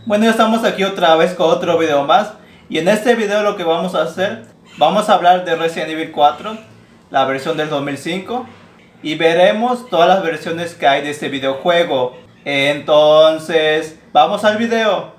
Bueno, ya estamos aquí otra vez con otro video más. Y en este video lo que vamos a hacer, vamos a hablar de Resident Evil 4, la versión del 2005. Y veremos todas las versiones que hay de este videojuego. Entonces, vamos al video.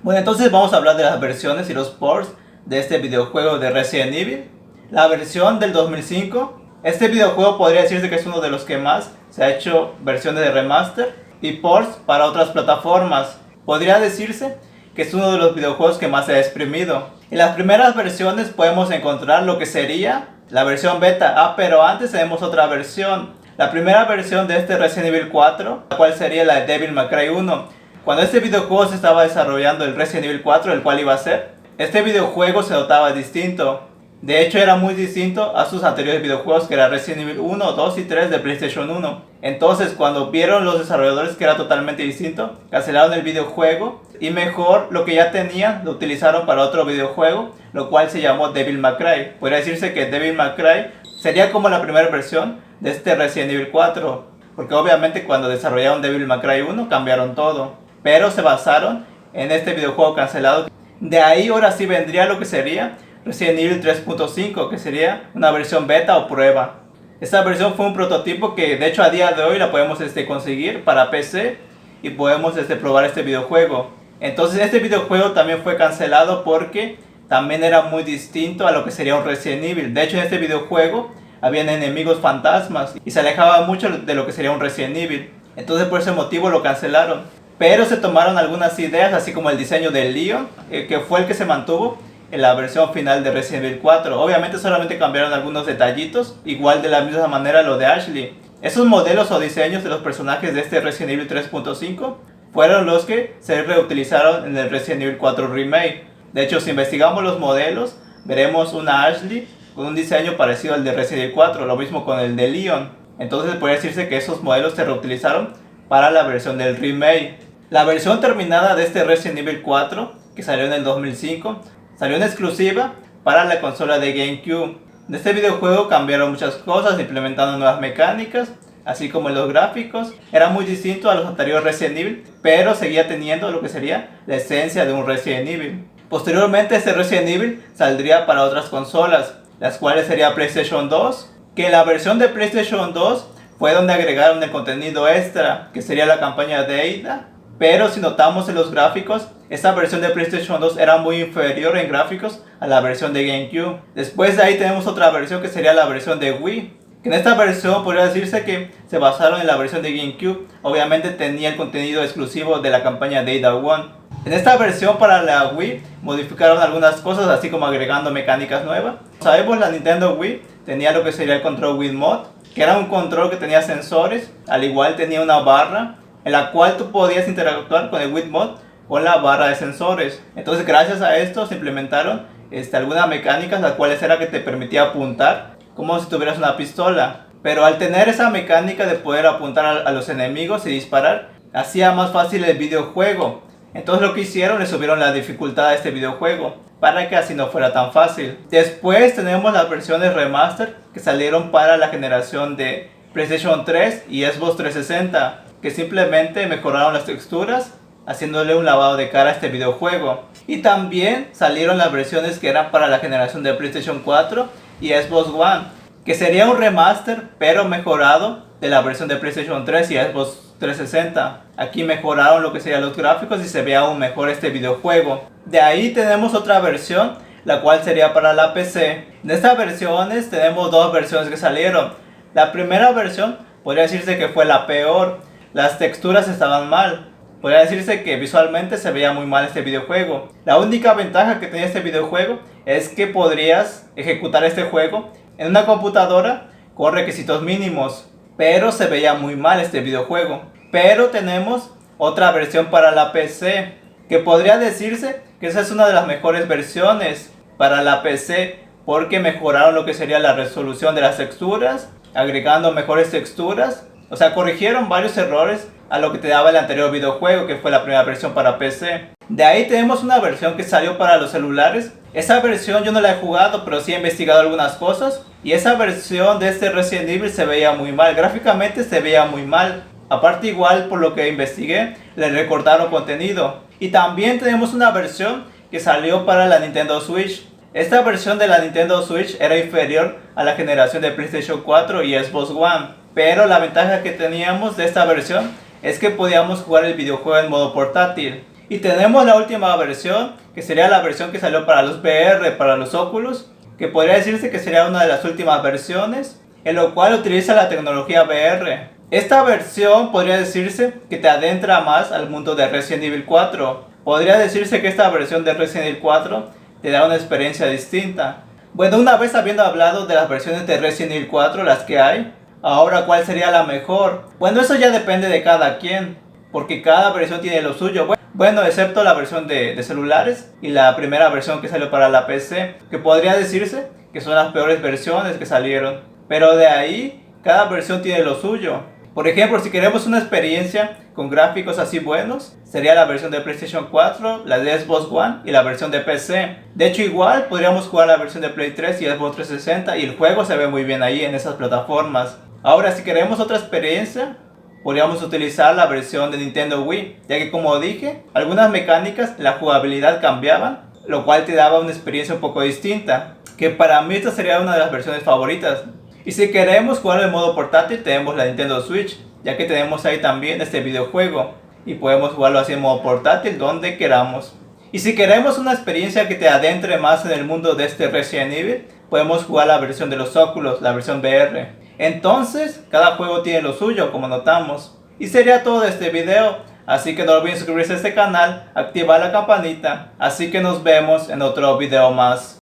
Bueno, entonces vamos a hablar de las versiones y los ports de este videojuego de Resident Evil. La versión del 2005. Este videojuego podría decirse que es uno de los que más se ha hecho versiones de remaster y ports para otras plataformas. Podría decirse que es uno de los videojuegos que más se ha exprimido. En las primeras versiones podemos encontrar lo que sería la versión beta. Pero antes tenemos otra versión. La primera versión de este Resident Evil 4, la cual sería la de Devil May Cry 1. Cuando este videojuego se estaba desarrollando, el Resident Evil 4, el cual iba a ser, este videojuego se notaba distinto. De hecho, era muy distinto a sus anteriores videojuegos, que era Resident Evil 1, 2 y 3 de PlayStation 1. Entonces, cuando vieron los desarrolladores que era totalmente distinto, cancelaron el videojuego y mejor lo que ya tenían lo utilizaron para otro videojuego, lo cual se llamó Devil May Cry. Podría decirse que Devil May Cry sería como la primera versión de este Resident Evil 4, porque obviamente cuando desarrollaron Devil May Cry 1 cambiaron todo, pero se basaron en este videojuego cancelado. De ahí ahora sí vendría lo que sería Resident Evil 3.5, que sería una versión beta o prueba. Esta versión fue un prototipo que de hecho a día de hoy la podemos conseguir para PC y podemos probar este videojuego. Entonces este videojuego también fue cancelado porque también era muy distinto a lo que sería un Resident Evil. De hecho, en este videojuego habían enemigos fantasmas y se alejaba mucho de lo que sería un Resident Evil. Entonces por ese motivo lo cancelaron. Pero se tomaron algunas ideas, así como el diseño del Leon, que fue el que se mantuvo en la versión final de Resident Evil 4. Obviamente solamente cambiaron algunos detallitos, igual de la misma manera lo de Ashley. Esos modelos o diseños de los personajes de este Resident Evil 3.5 fueron los que se reutilizaron en el Resident Evil 4 Remake. De hecho, si investigamos los modelos, veremos una Ashley con un diseño parecido al de Resident Evil 4, lo mismo con el de Leon. Entonces puede decirse que esos modelos se reutilizaron para la versión del remake. La versión terminada de este Resident Evil 4, que salió en el 2005, salió en exclusiva para la consola de GameCube. En este videojuego cambiaron muchas cosas, implementando nuevas mecánicas, así como en los gráficos. Era muy distinto a los anteriores Resident Evil, pero seguía teniendo lo que sería la esencia de un Resident Evil. Posteriormente este Resident Evil saldría para otras consolas, las cuales sería PlayStation 2, que en la versión de PlayStation 2 fue donde agregaron el contenido extra, que sería la campaña de Ada. Pero si notamos en los gráficos, esta versión de PlayStation 2 era muy inferior en gráficos a la versión de GameCube. Después de ahí tenemos otra versión que sería la versión de Wii, que en esta versión podría decirse que se basaron en la versión de GameCube. Obviamente tenía el contenido exclusivo de la campaña de Ada One. En esta versión para la Wii modificaron algunas cosas, así como agregando mecánicas nuevas. Sabemos la Nintendo Wii tenía lo que sería el control Wii Mod, que era un control que tenía sensores, al igual tenía una barra en la cual tú podías interactuar con el Wiimote con la barra de sensores. Entonces gracias a esto se implementaron algunas mecánicas, las cuales era que te permitía apuntar como si tuvieras una pistola. Pero al tener esa mecánica de poder apuntar a los enemigos y disparar, hacía más fácil el videojuego. Entonces lo que hicieron, le subieron la dificultad a este videojuego para que así no fuera tan fácil. Después tenemos las versiones remaster que salieron para la generación de PlayStation 3 y Xbox 360, que simplemente mejoraron las texturas, haciéndole un lavado de cara a este videojuego. Y también salieron las versiones que eran para la generación de PlayStation 4 y Xbox One, que sería un remaster pero mejorado de la versión de PlayStation 3 y Xbox 360. Aquí mejoraron lo que serían los gráficos y se ve aún mejor este videojuego. De ahí tenemos otra versión, la cual sería para la PC. En estas versiones tenemos dos versiones que salieron. La primera versión podría decirse que fue la peor. Las texturas estaban mal. Podría decirse que visualmente se veía muy mal este videojuego. La única ventaja que tenía este videojuego es que podrías ejecutar este juego en una computadora con requisitos mínimos, pero se veía muy mal este videojuego. Pero tenemos otra versión para la PC, que podría decirse que esa es una de las mejores versiones para la PC, porque mejoraron lo que sería la resolución de las texturas, agregando mejores texturas. O sea, corrigieron varios errores a lo que te daba el anterior videojuego, que fue la primera versión para PC. De ahí tenemos una versión que salió para los celulares, Esa versión yo no la he jugado, pero sí he investigado algunas cosas. Y esa versión de este Resident Evil se veía muy mal, gráficamente se veía muy mal. Aparte, igual por lo que investigué, le recortaron contenido. Y también tenemos una versión que salió para la Nintendo Switch. Esta versión de la Nintendo Switch era inferior a la generación de PlayStation 4 y Xbox One. Pero la ventaja que teníamos de esta versión es que podíamos jugar el videojuego en modo portátil. Y tenemos la última versión, que sería la versión que salió para los VR, para los Oculus, que podría decirse que sería una de las últimas versiones, en lo cual utiliza la tecnología VR. Esta versión podría decirse que te adentra más al mundo de Resident Evil 4. Podría decirse que esta versión de Resident Evil 4 te da una experiencia distinta. Bueno, una vez habiendo hablado de las versiones de Resident Evil 4, las que hay, ahora ¿cuál sería la mejor? Bueno, eso ya depende de cada quien, porque cada versión tiene lo suyo. Bueno, excepto la versión de celulares y la primera versión que salió para la PC, que podría decirse que son las peores versiones que salieron. Pero de ahí, cada versión tiene lo suyo. Por ejemplo, si queremos una experiencia con gráficos así buenos, sería la versión de PlayStation 4, la de Xbox One y la versión de PC. De hecho, igual podríamos jugar la versión de Play 3 y Xbox 360 y el juego se ve muy bien ahí en esas plataformas. Ahora, si queremos otra experiencia, podríamos utilizar la versión de Nintendo Wii, ya que como dije, algunas mecánicas, la jugabilidad cambiaban, lo cual te daba una experiencia un poco distinta, que para mí esta sería una de las versiones favoritas. Y si queremos jugar en modo portátil, tenemos la Nintendo Switch, ya que tenemos ahí también este videojuego y podemos jugarlo así en modo portátil donde queramos. Y si queremos una experiencia que te adentre más en el mundo de este Resident Evil, podemos jugar la versión de los Oculus, la versión VR. Entonces, cada juego tiene lo suyo, como notamos. Y sería todo de este video, así que no olviden suscribirse a este canal, activar la campanita, así que nos vemos en otro video más.